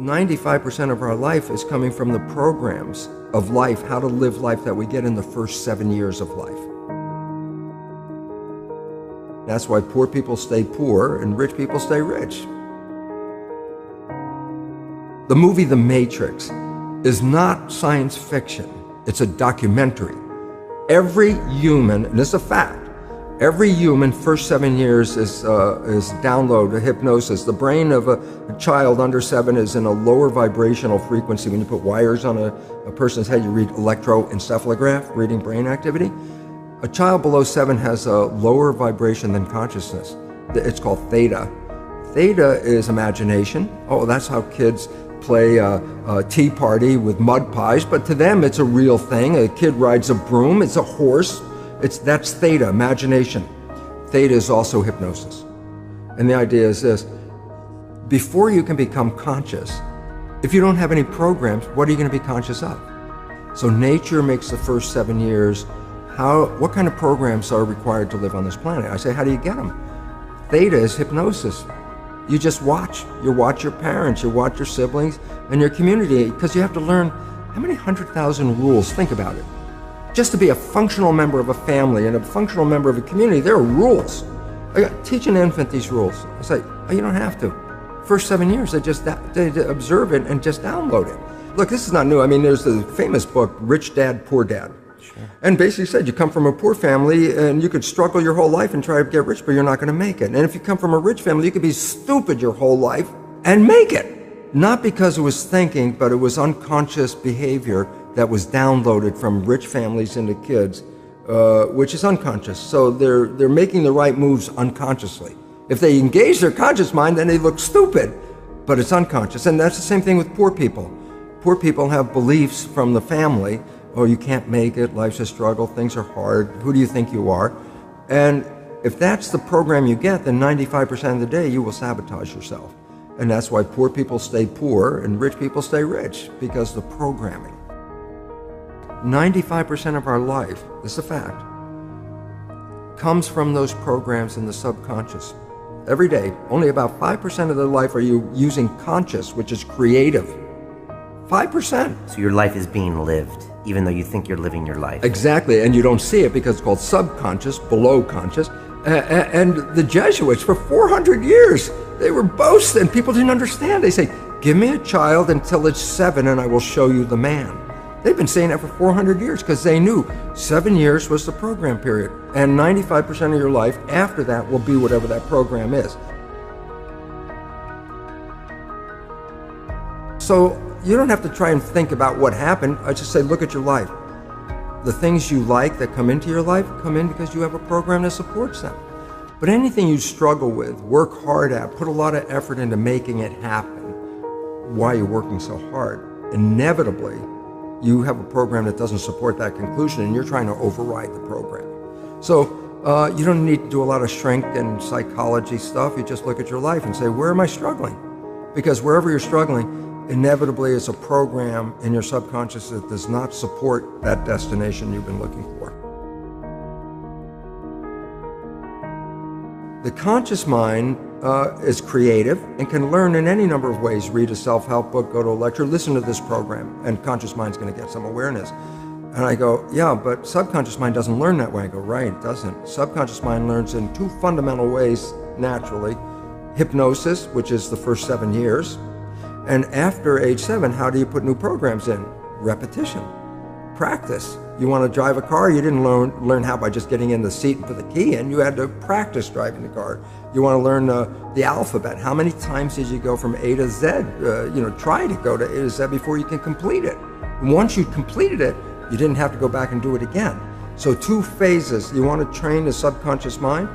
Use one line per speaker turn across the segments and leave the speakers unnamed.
95% of our life is coming from the programs of life, how to live life that we get in the first 7 years of life. That's why poor people stay poor and rich people stay rich. The movie The Matrix is not science fiction. It's a documentary. Every human, and this is a fact, every human first 7 years is download a hypnosis. The brain of a child under 7 is in a lower vibrational frequency. When you put wires on a person's head, you read electroencephalograph, reading brain activity. A child below 7 has a lower vibration than consciousness. It's called theta. Theta is imagination. Oh, that's how kids play a tea party with mud pies, but to them it's a real thing. A kid rides a broom, it's a horse. That's theta, imagination. Theta is also hypnosis. And the idea is this: before you can become conscious, if you don't have any programs, what are you going to be conscious of? So nature makes the first 7 years. What kind of programs are required to live on this planet? I say, how do you get them? Theta is hypnosis. You just watch. You watch your parents, you watch your siblings, and your community, because you have to learn how many 100,000 rules. Think about it. Just to be a functional member of a family and a functional member of a community, there are rules. Teach an infant these rules. I say, oh, you don't have to. First 7 years, they observe it and just download it. Look, this is not new. I mean, there's the famous book, Rich Dad, Poor Dad. Sure. And basically said you come from a poor family and you could struggle your whole life and try to get rich, but you're not going to make it. And if you come from a rich family, you could be stupid your whole life and make it. Not because it was thinking, but it was unconscious behavior that was downloaded from rich families into kids, which is unconscious. So they're making the right moves unconsciously. If they engage their conscious mind, then they look stupid, but it's unconscious. And that's the same thing with poor people. Poor people have beliefs from the family. Oh, you can't make it, life's a struggle, things are hard, who do you think you are? And if that's the program you get, then 95% of the day you will sabotage yourself. And that's why poor people stay poor and rich people stay rich, because the programming. 95% of our life, this is a fact, comes from those programs in the subconscious. Every day, only about 5% of their life are you using conscious, which is creative. 5%. So
your life is being lived, even though you think you're living your life.
Exactly, and you don't see it because it's called subconscious, below conscious. And the Jesuits, for 400 years, they were boasting. People didn't understand. They say, give me a child until it's 7 and I will show you the man. They've been saying that for 400 years because they knew 7 years was the program period. And 95% of your life after that will be whatever that program is. So you don't have to try and think about what happened. I just say, look at your life. The things you like that come into your life come in because you have a program that supports them. But anything you struggle with, work hard at, put a lot of effort into making it happen, why you're working so hard, inevitably, you have a program that doesn't support that conclusion and you're trying to override the program. So you don't need to do a lot of shrink and psychology stuff. You just look at your life and say, where am I struggling? Because wherever you're struggling, inevitably it's a program in your subconscious that does not support that destination you've been looking for. The conscious mind is creative and can learn in any number of ways. Read a self-help book, go to a lecture, listen to this program, and conscious mind's going to get some awareness. And I go, yeah, but subconscious mind doesn't learn that way. I go, right, it doesn't. Subconscious mind learns in 2 fundamental ways naturally. Hypnosis, which is the first 7 years. And after age 7, how do you put new programs in? Repetition, practice. You want to drive a car, you didn't learn how by just getting in the seat and put the key in. You had to practice driving the car. You want to learn the alphabet. How many times did you go from A to Z? Try to go to A to Z before you can complete it. And once you completed it, you didn't have to go back and do it again. So 2 phases. You want to train the subconscious mind,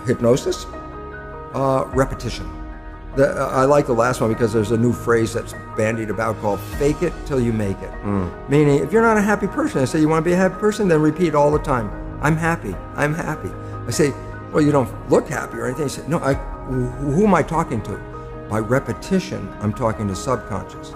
hypnosis, repetition. I like the last one because there's a new phrase that's bandied about called fake it till you make it. Meaning, if you're not a happy person, I say, you want to be a happy person? Then repeat all the time, I'm happy, I'm happy. I say, well, you don't look happy or anything. I say, no, who am I talking to? By repetition, I'm talking to subconscious.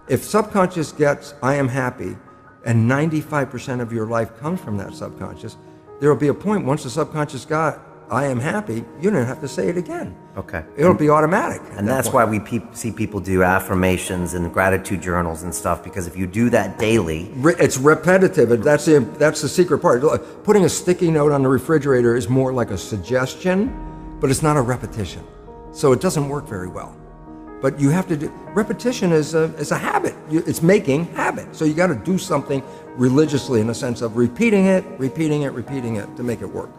If subconscious gets, I am happy, and 95% of your life comes from that subconscious, there will be a point once the subconscious got, I am happy, you don't have to say it again.
Okay.
It'll be automatic.
And that's why we see people do affirmations and gratitude journals and stuff, because if you do that daily...
It's repetitive. That's the secret part. Putting a sticky note on the refrigerator is more like a suggestion, but it's not a repetition. So it doesn't work very well. But you have to do... Repetition is a habit. It's making habit. So you got to do something religiously in the sense of repeating it to make it work.